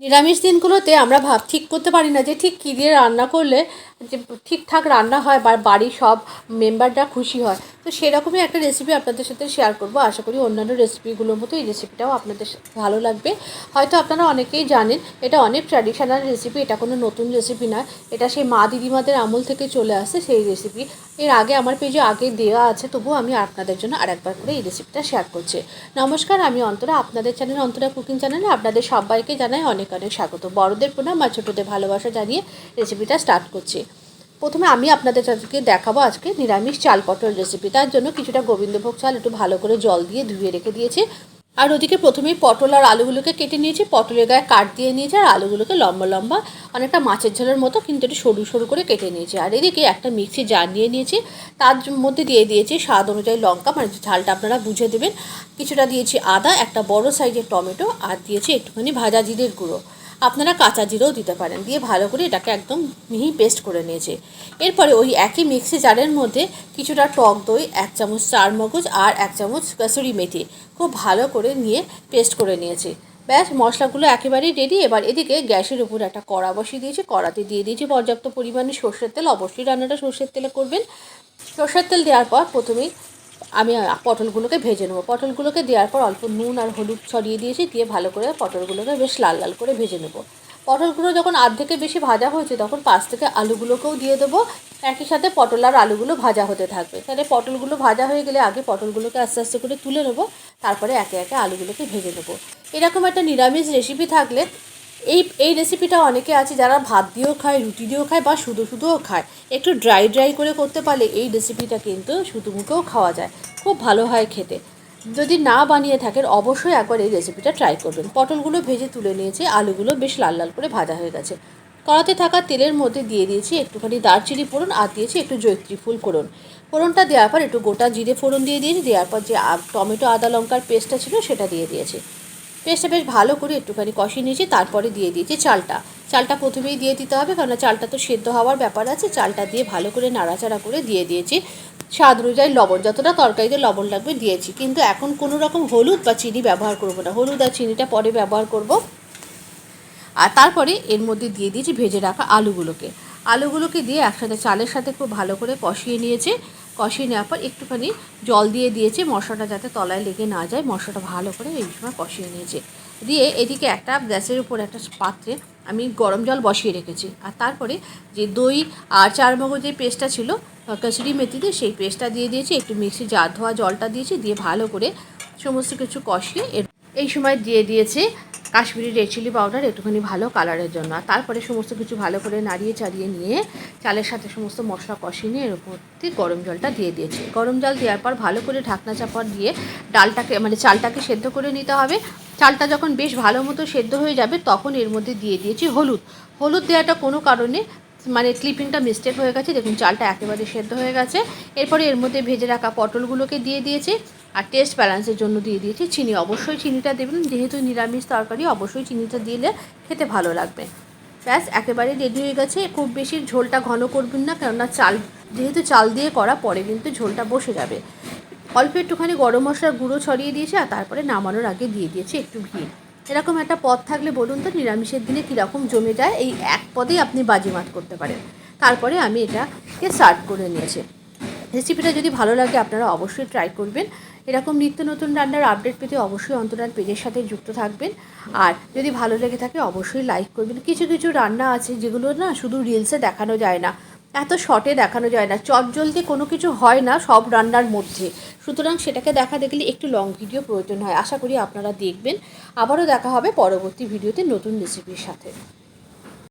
নিরামিষ দিনগুলোতে আমরা ঠিক করতে পারি না যে ঠিক কী দিয়ে রান্না করলে যে ঠিকঠাক রান্না হয় বা বাড়ির সব মেম্বাররা খুশি হয়। তো সেরকমই একটা রেসিপি আপনাদের সাথে শেয়ার করব। আশা করি অন্যান্য রেসিপিগুলোর মতো এই রেসিপিটাও আপনাদের ভালো লাগবে। হয়তো আপনারা অনেকেই জানেন, এটা অনেক ট্র্যাডিশনাল রেসিপি, এটা কোনো নতুন রেসিপি নয়। এটা সেই মা দিদিমাদের আমল থেকে চলে আসে সেই রেসিপি। এর আগে আমার পেজে আগে দেওয়া আছে, তবুও আমি আপনাদের জন্য আরেকবার করে এই রেসিপিটা শেয়ার করছি। নমস্কার, আমি অন্তরা, আপনাদের চ্যানেল অন্তরা কুকিং চ্যানেলে আপনাদের সবাইকে জানাই অনেক অনেক স্বাগত। বড়দের প্রণাম আর ছোটোদের ভালোবাসা জানিয়ে রেসিপিটা স্টার্ট করছি। প্রথমে আমি আপনাদের সাথে দেখাবো আজকে নিরামিষ চাল পটল রেসিপি। তার জন্য কিছুটা গোবিন্দভোগ চাল একটু ভালো করে জল দিয়ে ধুয়ে রেখে দিয়েছি। আর ওদিকে প্রথমেই পটল আর আলুগুলোকে কেটে নিয়েছি, পটলের গায়ে কাট দিয়ে নিয়েছি, আর আলুগুলোকে লম্বা লম্বা অনেকটা মাছের ঝোলের মতো কিন্তু একটু সরু সরু করে কেটে নিয়েছি। আর এদিকে একটা মিক্সি জার নিয়ে নিয়েছি, তার মধ্যে দিয়ে দিয়েছি স্বাদ অনুযায়ী লঙ্কা, মানে ঝালটা আপনারা বুঝে দেবেন। কিছুটা দিয়েছি আদা, একটা বড় সাইজের টমেটো, আর দিয়েছি একটুখানি ভাজা জিরের গুঁড়ো। আপনারা কাঁচা জিরেও দিতে পারেন। দিয়ে ভালো করে এটাকে একদম মিহি পেস্ট করে নিয়েছি। এরপরে ওই একই মিক্সি জারের মধ্যে কিছুটা টক দই, 1 চামচ চারমগজ আর 1 চামচ কসুরি মেথি খুব ভালো করে নিয়ে পেস্ট করে নিয়েছি। ব্যাস, মশলাগুলো একেবারেই রেডি। এবার এদিকে গ্যাসের উপর একটা কড়া বসিয়ে দিয়েছি, কড়াতে দিয়ে দিয়েছি পর্যাপ্ত পরিমাণে সর্ষের তেল। অবশ্যই রান্নাটা সর্ষের তেলে করবেন। সর্ষের তেল দেওয়ার পর প্রথমেই আমি পটলগুলোকে ভেজে নেবো। পটলগুলোকে দেওয়ার পর অল্প নুন আর হলুদ ছড়িয়ে দিয়েছি, দিয়ে ভালো করে পটলগুলোকে বেশ লাল লাল করে ভেজে নেবো। পটলগুলো যখন অর্ধেকের বেশি ভাজা হয়েছে তখন পাশ থেকে আলুগুলোকেও দিয়ে দেবো। একই সাথে পটল আর আলুগুলো ভাজা হতে থাকবে। তাহলে পটলগুলো ভাজা হয়ে গেলে আগে পটলগুলোকে আস্তে আস্তে করে তুলে নেবো, তারপরে একে একে আলুগুলোকে ভেজে নেবো। এরকম একটা নিরামিষ রেসিপি থাকলে এই রেসিপিটা অনেকে আছে যারা ভাত দিয়েও খায়, রুটি দিয়েও খায়, বা শুধু শুধুও খায়। একটু ড্রাই করে করতে পারলে এই রেসিপিটা কিন্তু শুধু মুখেও খাওয়া যায়, খুব ভালো হয় খেতে। যদি না বানিয়ে থাকেন অবশ্যই একবার এই রেসিপিটা ট্রাই করবেন। পটলগুলো ভেজে তুলে নিয়েছি, আলুগুলো বেশ লাল লাল করে ভাজা হয়ে গেছে। কড়াতে থাকা তেলের মধ্যে দিয়ে দিয়েছি একটুখানি দারচিনি ফোড়ন, আর দিয়েছি একটু জয়িত্রী ফুল ফোড়ন। ফোড়নটা দেওয়ার পর একটু গোটা জিরে ফোড়ন দিয়ে দিয়েছি। দেওয়ার পর যে টমেটো আদা লঙ্কার পেস্টটা ছিল সেটা দিয়ে দিয়েছি। পেস্টটা বেশ ভালো করে একটুখানি কষিয়ে নিয়েছি। তারপরে দিয়ে দিয়েছি চালটা প্রথমেই দিয়ে দিতে হবে, কারণ চালটা তো সেদ্ধ হওয়ার ব্যাপার আছে। চালটা দিয়ে ভালো করে নাড়াচাড়া করে দিয়ে দিয়েছি স্বাদ অনুযায়ী লবণ, যতটা তরকারিতে লবণ লাগবে দিয়েছি। কিন্তু এখন কোনো রকম হলুদ বা চিনি ব্যবহার করব না, হলুদ আর চিনিটা পরে ব্যবহার করব। আর তারপরে এর মধ্যে দিয়ে দিয়েছি ভেজে রাখা আলুগুলোকে দিয়ে একসাথে চালের সাথে খুব ভালো করে কষিয়ে নিয়েছে। কষিয়ে নেওয়ার পর একটুখানি জল দিয়ে দিয়েছে, মশলাটা যাতে তলায় লেগে না যায়। মশলাটা ভালো করে এই সময় কষিয়ে নিয়েছে। দিয়ে এদিকে একটা গ্যাসের উপর একটা পাত্রে আমি গরম জল বসিয়ে রেখেছি। আর তারপরে যে দই আর চারমগজের পেস্টটা ছিল কসুরি মেথিতে, সেই পেস্টটা দিয়ে দিয়েছি। একটু মিক্সি জার ধোয়া জলটা দিয়েছি, দিয়ে ভালো করে সমস্ত কিছু কষিয়ে এই সময় দিয়ে দিয়েছে কাশ্মীরি রেড চিলি পাউডার একটুখানি ভালো কালারের জন্য। আর তারপরে সমস্ত কিছু ভালো করে নাড়িয়ে চাড়িয়ে নিয়ে চালের সাথে সমস্ত মশলা কষিয়ে নিয়ে এর উপর দিয়ে গরম জলটা দিয়ে দিয়েছি। গরম জল দেওয়ার পর ভালো করে ঢাকনা চাপা দিয়ে চালটাকে সেদ্ধ করে নিতে হবে। চালটা যখন বেশ ভালো মতো সেদ্ধ হয়ে যাবে তখন এর মধ্যে দিয়ে দিয়েছি হলুদ দেওয়াটা কোনো কারণে ক্লিপিংটা মিস্টেক হয়ে গেছে। দেখুন চালটা একেবারে সেদ্ধ হয়ে গেছে। এরপরে এর মধ্যে ভেজে রাখা পটলগুলোকে দিয়ে দিয়েছি। আর টেস্ট ব্যালেন্সের জন্য দিয়ে দিয়েছি চিনি। অবশ্যই চিনিটা দেবেন, যেহেতু নিরামিষ তরকারি অবশ্যই চিনিটা দিলে খেতে ভালো লাগবে। ব্যাস, একেবারে রেডি হয়ে গেছে। খুব বেশি ঝোলটা ঘন করবেন না, কেননা যেহেতু চাল দিয়ে করা, পরে কিন্তু ঝোলটা বসে যাবে। অল্প একটুখানি গরম মশলার গুঁড়ো ছড়িয়ে দিয়েছি, আর তারপরে নামানোর আগে দিয়ে দিয়েছি একটু ঘি। এরকম একটা পদ থাকলে বলুন তো নিরামিষের দিনে কীরকম জমে যায়। এই এক পদেই আপনি বাজিমাত করতে পারেন। তারপরে আমি এটাকে সার্ভ করে নিয়েছি। রেসিপিটা যদি ভালো লাগে আপনারা অবশ্যই ট্রাই করবেন। এরকম নিত্য নতুন রান্নার আপডেট পেতে অবশ্যই অন্তরার পেজের সাথে যুক্ত থাকবেন। আর যদি ভালো লেগে থাকে অবশ্যই লাইক করবেন। কিছু কিছু রান্না আছে যেগুলো না শুধু রিলসে দেখানো যায় না, এত শর্টে দেখানো যায় না, চটজলদি কোনো কিছু হয় না সব রান্নার মধ্যে। সুতরাং সেটাকে দেখা দেখলে একটু লং ভিডিও প্রয়োজন হয়। আশা করি আপনারা দেখবেন। আবারও দেখা হবে পরবর্তী ভিডিওতে নতুন রেসিপির সাথে।